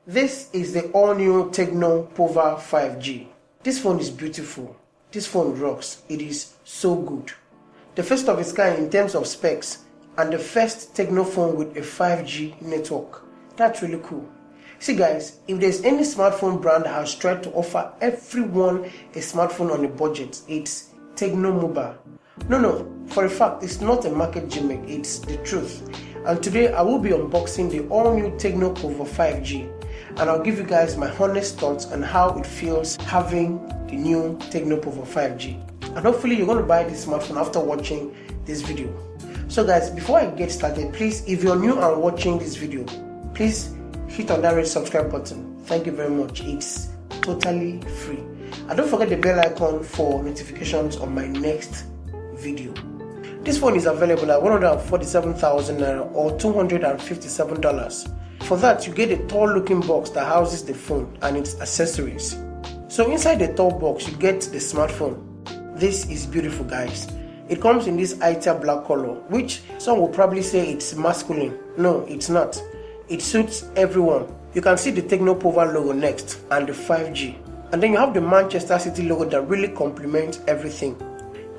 This is the all-new TECNO Pova 5G. This phone is beautiful. This phone rocks. It is so good. The first of its kind in terms of specs, and the first TECNO phone with a 5G network. That's really cool. See guys, if there's any smartphone brand that has tried to offer everyone a smartphone on a budget, it's TECNO Mobile. No, for a fact, it's not a market gimmick, it's the truth. And today I will be unboxing the all-new TECNO Pova 5G, and I'll give you guys my honest thoughts on how it feels having the new TECNO Pova 5G. And hopefully you're going to buy this smartphone after watching this video. So guys, before I get started, please, if you're new and watching this video, please hit on that red subscribe button. Thank you very much. It's totally free. And don't forget the bell icon for notifications on my next video. This phone is available at 147,000 naira or $257. For that, you get a tall looking box that houses the phone and its accessories. So inside the tall box, you get the smartphone. This is beautiful guys. It comes in this IPS black color, which some will probably say it's masculine. No, it's not. It suits everyone. You can see the TECNO Pova logo next and the 5G. And then you have the Manchester City logo that really complements everything.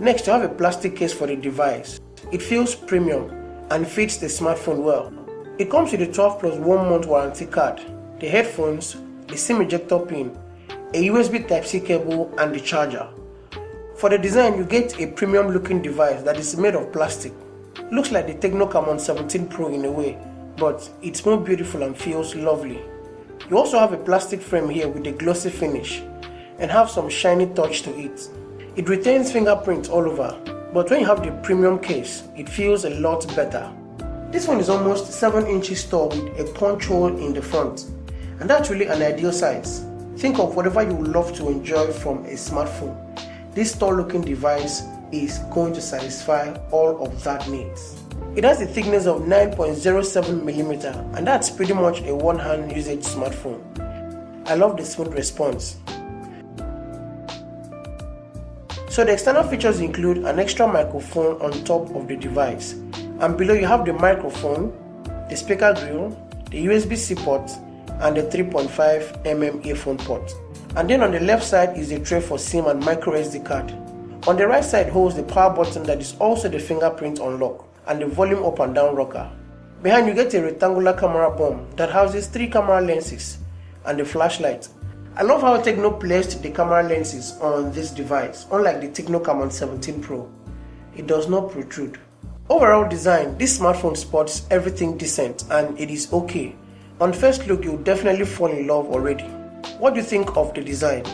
Next, you have a plastic case for the device. It feels premium and fits the smartphone well. It comes with a 12 plus 1 month warranty card, the headphones, the SIM ejector pin, a USB Type-C cable and the charger. For the design, you get a premium looking device that is made of plastic. Looks like the TECNO Camon 17 Pro in a way, but it's more beautiful and feels lovely. You also have a plastic frame here with a glossy finish and have some shiny touch to it. It retains fingerprints all over, but when you have the premium case, it feels a lot better. This one is almost 7 inches tall with a punch hole in the front, and that's really an ideal size. Think of whatever you would love to enjoy from a smartphone. This tall looking device is going to satisfy all of that needs. It has a thickness of 9.07mm, and that's pretty much a one-hand usage smartphone. I love the smooth response. So the external features include an extra microphone on top of the device, and below you have the microphone, the speaker grill, the USB-C port, and the 3.5mm earphone port. And then on the left side is a tray for SIM and micro SD card. On the right side holds the power button that is also the fingerprint unlock and the volume up and down rocker. Behind you get a rectangular camera bomb that houses 3 camera lenses and a flashlight. I love how TECNO placed the camera lenses on this device, unlike the TECNO Camon 17 Pro. It does not protrude. Overall design, this smartphone sports everything decent and it is okay. On first look, you'll definitely fall in love already. What do you think of the design?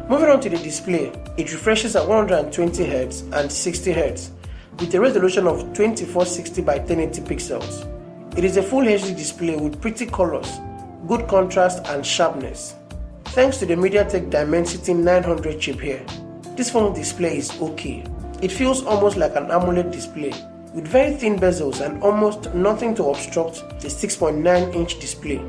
Moving on to the display, it refreshes at 120Hz and 60Hz with a resolution of 2460 by 1080 pixels. It is a full HD display with pretty colors, good contrast and sharpness. Thanks to the MediaTek Dimensity 900 chip here, this phone display is okay. It feels almost like an AMOLED display with very thin bezels and almost nothing to obstruct the 6.9-inch display.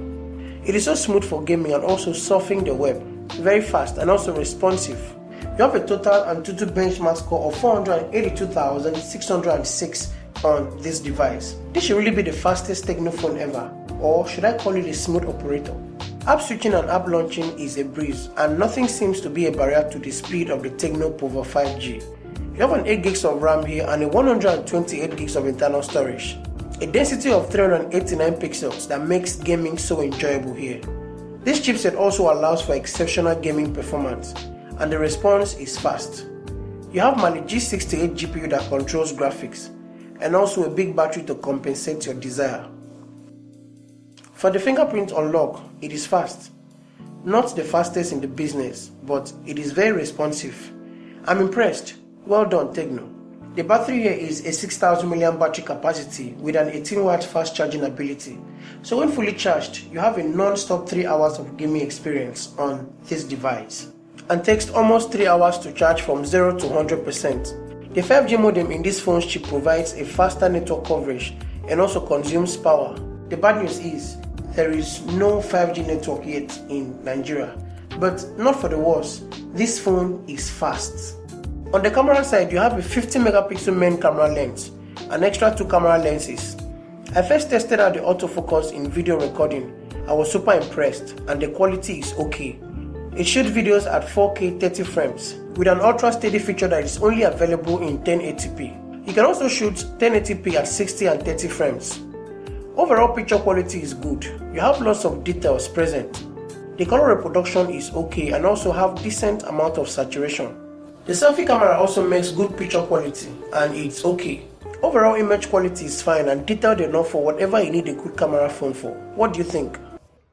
It is so smooth for gaming and also surfing the web, very fast and also responsive. You have a total AnTuTu benchmark score of 482,606 on this device. This should really be the fastest TECNO phone ever, or should I call it a smooth operator? App switching and app launching is a breeze, and nothing seems to be a barrier to the speed of the TECNO Pova 5G. You have an 8 gigs of RAM here and a 128 gigs of internal storage. A density of 389 pixels that makes gaming so enjoyable here. This chipset also allows for exceptional gaming performance, and the response is fast. You have Mali G68 GPU that controls graphics, and also a big battery to compensate your desire. For the fingerprint unlock, it is fast. Not the fastest in the business, but it is very responsive. I'm impressed. Well done, TECNO. The battery here is a 6000 mAh battery capacity with an 18-watt fast charging ability. So when fully charged, you have a non-stop 3 hours of gaming experience on this device. And takes almost 3 hours to charge from 0 to 100%. The 5G modem in this phone's chip provides a faster network coverage and also consumes power. The bad news is, there is no 5G network yet in Nigeria. But not for the worse, this phone is fast. On the camera side, you have a 50 megapixel main camera lens, an extra 2 camera lenses. I first tested out the autofocus in video recording, I was super impressed, and the quality is okay. It shoots videos at 4K 30 frames with an ultra steady feature that is only available in 1080p. You can also shoot 1080p at 60 and 30 frames. Overall picture quality is good. You have lots of details present. The color reproduction is okay and also have decent amount of saturation. The selfie camera also makes good picture quality and it's okay. Overall image quality is fine and detailed enough for whatever you need a good camera phone for. What do you think?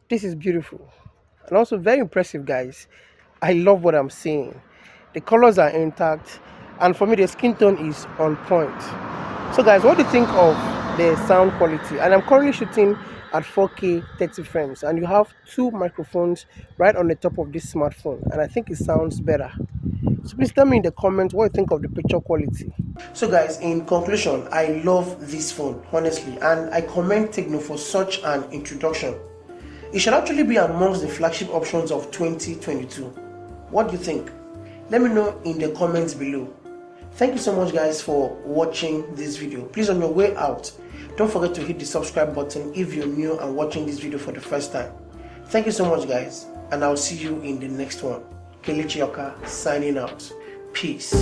This is beautiful and also very impressive, guys. I love what I'm seeing. The colors are intact and for me the skin tone is on point. So guys, what do you think of the sound quality? And I'm currently shooting at 4K 30 frames and you have two microphones right on the top of this smartphone and I think it sounds better. So please tell me in the comments what you think of the picture quality. So guys, in conclusion, I love this phone honestly and I commend TECNO for such an introduction. It should actually be amongst the flagship options of 2022. What do you think? Let me know in the comments below. Thank you so much guys for watching this video. Please, on your way out, don't forget to hit the subscribe button if you're new and watching this video for the first time. Thank you so much guys, and I'll see you in the next one. Kelechiosonwaoka signing out. Peace.